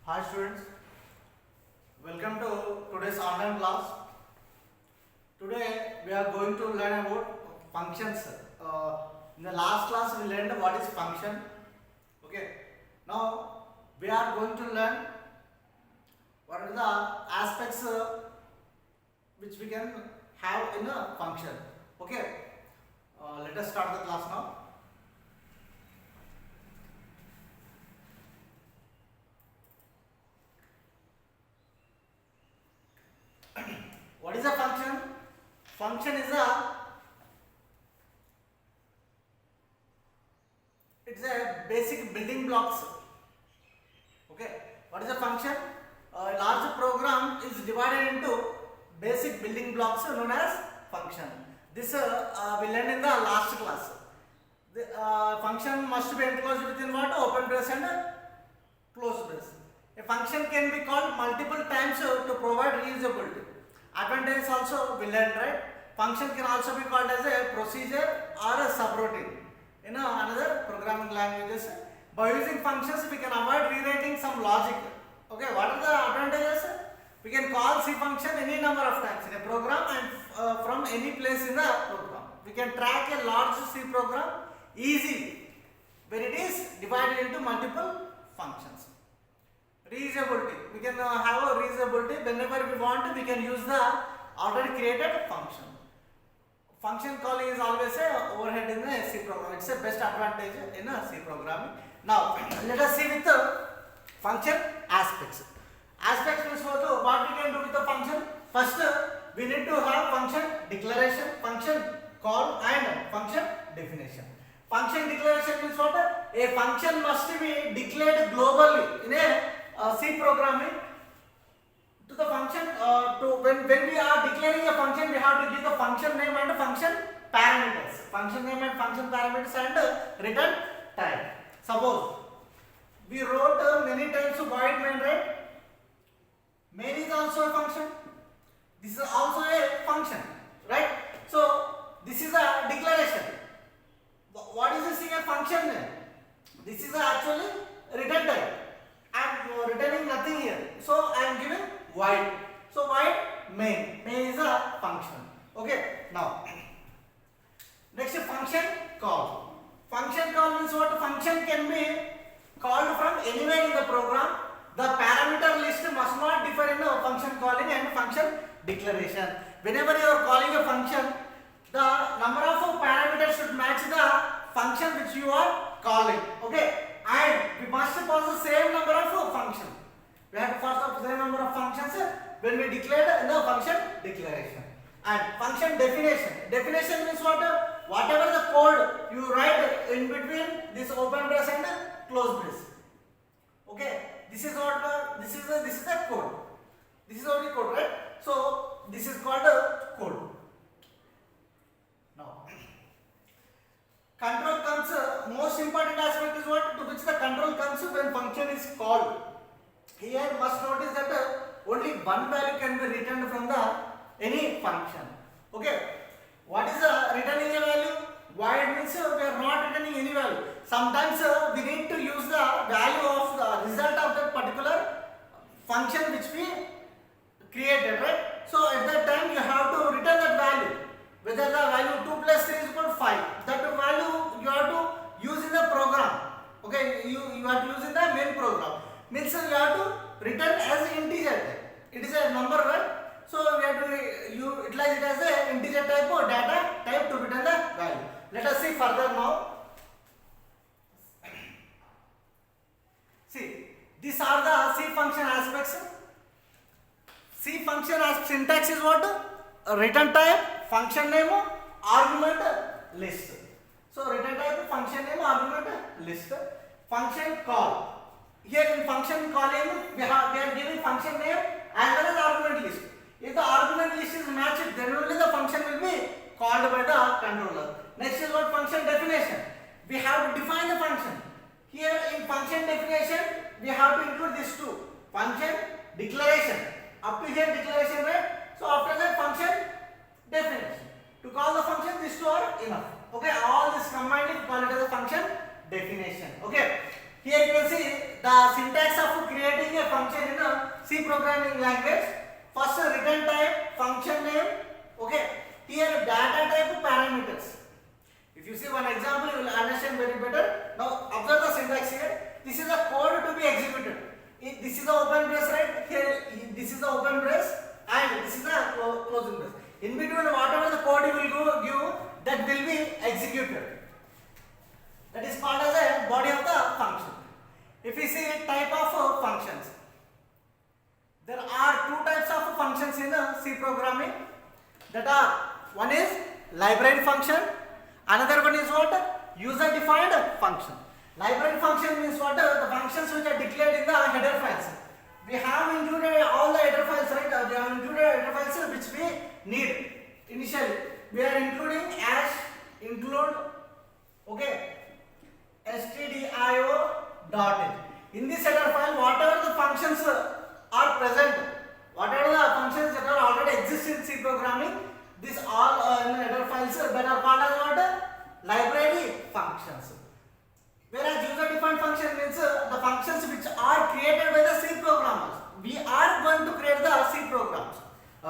Hi students, welcome to today's online class. Today we are going to learn about functions. In the last class we learned what is function. Okay. Now we are going to learn what are the aspects which we can have in a function. Okay. Let us start the class now. What is a function? Function is it's a basic building blocks. Okay. What is a function? A large program is divided into basic building blocks known as function. This we learned in the last class. The function must be enclosed within what? Open brace and closed brace. A function can be called multiple times to provide reusability. Advantage also we learned, right? Function can also be called as a procedure or a subroutine in another programming languages. By using functions we can avoid rewriting some logic. Okay, what are the advantages? We can call C function any number of times in a program and from any place in the program. We can track a large C program easily when it is divided into multiple functions. Reusability. We can have a reusability whenever we want. We can use the already created function. Function calling is always a overhead in the C program. It's a best advantage in a C programming. Now let us see with the function aspects. Aspects means what we can do with the function. First we need to have function declaration, function call and function definition. Function declaration means what? A function must be declared globally in a C programming. To the function when we are declaring a function, we have to give the function name and function parameters. Function name and function parameters and return type. Suppose we wrote many times void main, right? Main is also a function. This is also a function, right? So this is a declaration. What is this in a function name? This is actually return type. I am returning nothing here, so I am giving void. So void main. Main is a function. Okay. Now next function call. Function call means what? Function can be called from anywhere in the program. The parameter list must not differ in the function calling and function declaration. Whenever you are calling a function, the number of parameters should match the function which you are calling. Okay. And we must pass the same number of functions. We have to pass the same number of functions when we declared the function declaration. And function definition. Definition means what? Whatever the code you write in between this open brace and close brace. Okay. This is what this is the code. This is only code, right? So this is called code. Now control comes, most important aspect is what? To which the control comes when function is called. Here must notice that only one value can be returned from the any function. Okay. What is returning a value? Void means we are not returning any value. Sometimes we need to use the value of the result of that particular function which we created, right? So at that time you have to return that value. Whether the value 2 plus 3 is equal to 5. That value you have to use in the program. Okay, you have to use in the main program. Means you have to return as integer. It is a number, right? So we have to utilize it as a integer type or data type to return the value. Let us see further now. See, these are the C function aspects. C function as syntax is what? Return type, function name, argument list. So return type, function name, argument list. Function call. Here in function calling we are giving function name as well as argument list. If the argument list is matched, then only the function will be called by the controller. Next is what? Function definition. We have to define the function. Here in function definition we have to include these two. Function declaration. Up to here declaration, right? So after that function definition. To call the function, these two are enough. Okay, all this combined we call it as a function definition. Okay. Here you can see the syntax of creating a function in a C programming language. First return type, function name, okay. Here data type, parameters. If you see one example, you will understand very better. Now observe the syntax here. This is the code to be executed. This is the open brace, right? Here, this is the open brace, and this is the closing brace. In between, whatever the code you will give, that will be executed. That is called as a body of the function. If we see type of functions, there are two types of functions in C programming. That are, one is library function, another one is what? User defined function. Library function means what? The functions which are declared in the header files. We have included all the header files, right? We have included header files which we need initially. We are including as include, okay, stdio dot in. In this header file, whatever the functions are present, whatever the functions that are already exist in C programming, these all in header files that are called as what? Library functions. Whereas user defined function means the functions which are created by the C programmers. We are going to create the C programs.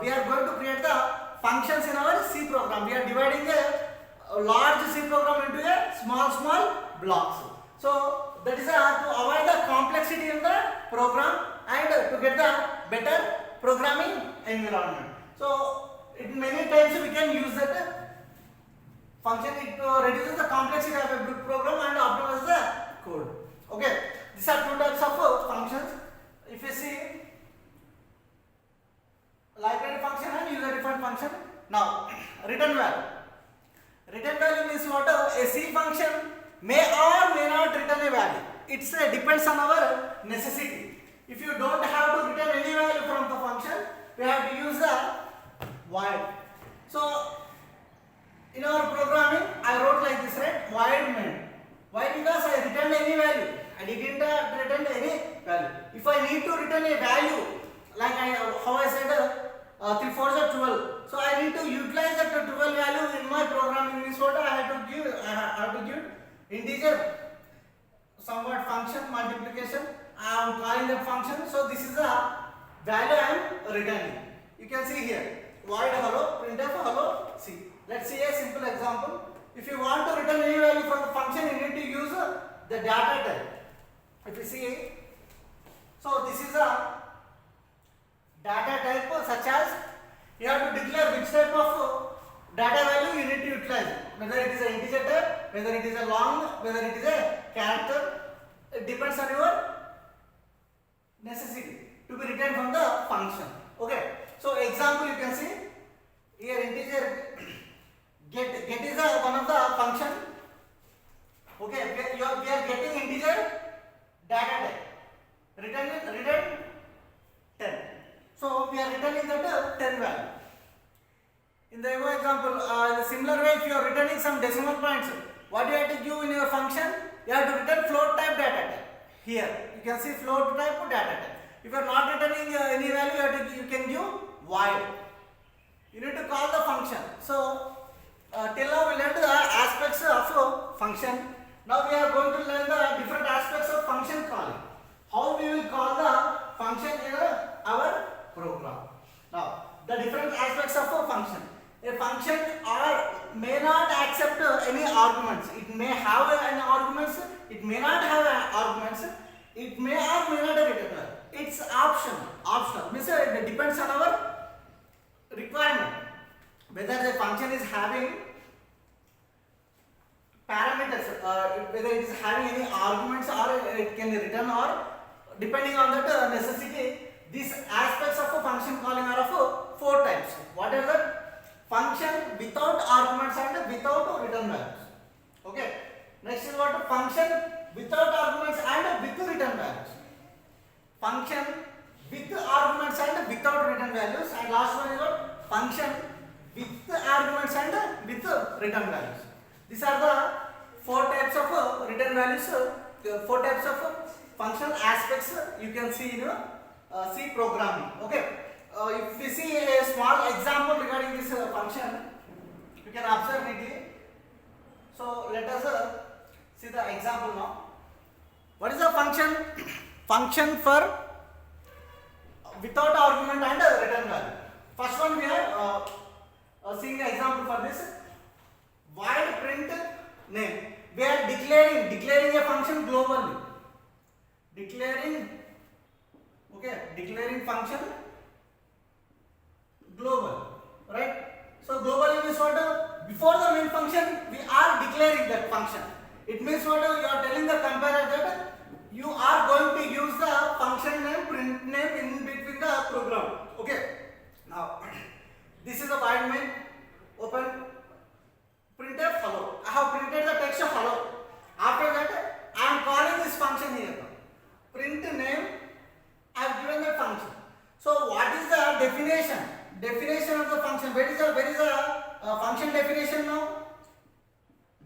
We are going to create the functions in our C program. We are dividing a large C program into a small blocks. So that is to avoid the complexity in the program and to get the better programming environment. So many times we can use that function. It reduces the complexity of a big program and optimizes the code. Okay, these are two types of functions. If you see library function and user defined function. Now return value. Return value means what? A C function may or may not return a value. It depends on our necessity. If you don't have to return any value from the function, we have to use the void. So in our programming, I wrote like this, right? Void main. Why? Because I returned any value. I didn't return any value. If I need to return a value, like how I said, 3 4 is 12. So I need to utilize that 12 value in my programming. Means what? I have to give integer, somewhat function multiplication. I am calling that function. So this is the value I am returning. You can see here. Void hello, printf hello C. Let's see a simple example. If you want to return any value from the function, you need to use the data type. If you see, so this is a data type such as you have to declare which type of data value you need to utilize. Whether it is an integer type, whether it is a long, whether it is a character, it depends on your necessity to be returned from the function. Okay. So example you can see here integer get is one of the function. Okay, we are getting integer data type. Return 10. So we are returning that 10 value. In the above example, in a similar way, if you are returning some decimal points, what you have to give in your function? You have to return float type data type. Here you can see float type data type. If you are not returning any value, you can give void. You need to call the function. So till now we learned the aspects of function. Now we are going to learn the different aspects of function calling. How we will call the function in our program. Now the different aspects of a function. A function may not accept any arguments. It may have an arguments. It may not have an arguments. It may or may not return. It's optional. Means it depends on our requirement. Whether the function is having parameters, whether it is having any arguments or it can return, or depending on that necessity. These aspects of a function calling are of 4 types. What are the? Function without arguments and without return values. Okay. Next is what? Function without arguments and with return values. Function with arguments and without return values. And last one is what? Function with arguments and with return values. These are the 4 types of return values. 4 types of functional aspects you can see in C programming. Okay. If we see a small example regarding this function, you can observe it. So let us see the example now. What is the function? Function for without argument and return value. First one we are seeing an example for this. Void print name. We are declaring a function globally. Declaring function global, right? So globally means what? Before the main function, we are declaring that function. It means what? You are telling the compiler that you are going to use the function name, print name in between the program. Okay. Now, this is the void main. Open. Printf hello. I have printed the text hello. After that, I am calling this function here. Print name. I have given that function. So, what is the definition? Definition of the function. Where is the function definition now?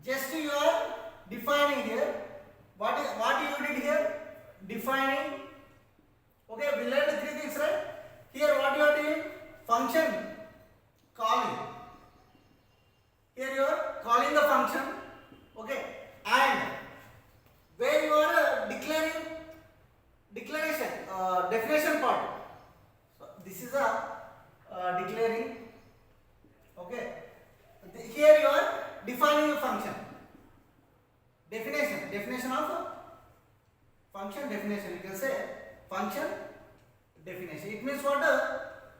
Just you are defining here. What you did here? Defining. Okay, we learned three things, right? Here, what you are doing? Function calling. Here you are calling the function. Okay, and where you are definition part. So this is a declaring. Okay, here you are defining a function. Definition of function definition. You can say function definition. It means what?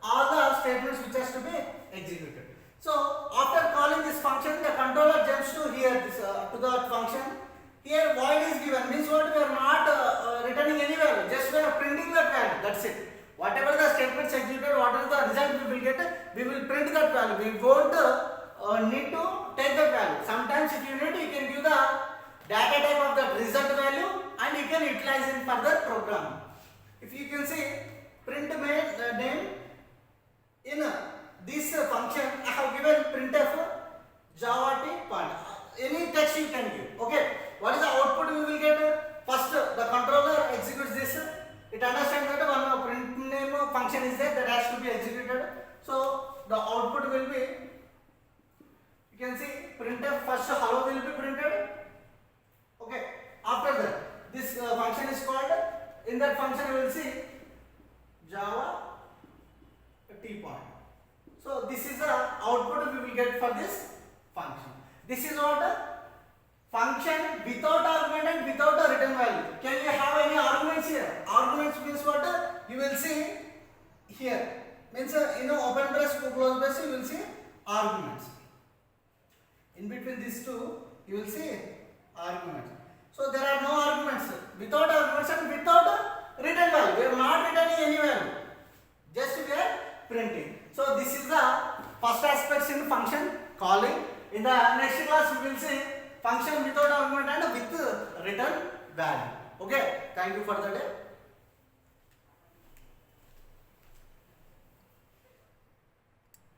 All the statements which has to be executed. So after calling this function, the controller jumps to here to the function. Here void is given, means what? We are not returning any value, just we are printing that value. That's it. Whatever the statements executed, whatever the result we will get, we will print that value. We won't need to take that value. Sometimes if you need, you can give the data type of the result value and you can utilize in further program. If you can see print name in this function, I have given printf java t point. Any text you can give. Okay. What is the output we will get? First, the controller executes this. It understands that one print name function is there that has to be executed. So the output will be, you can see printf first hello will be printed. Okay. After that, this function is called. In that function, you will see java t point. So this is the output we will get for this function. This is what? Function without argument and without a return value. Can you have any arguments here? Arguments means what? You will see here. Means open brace, close brace, you will see arguments. In between these two, you will see arguments. So there are no arguments. Without arguments and without a return value. We are not returning any value. Just we are printing. So this is the first aspect in function calling. In the next class, we will see function without argument and with return value. Okay. Thank you for the day.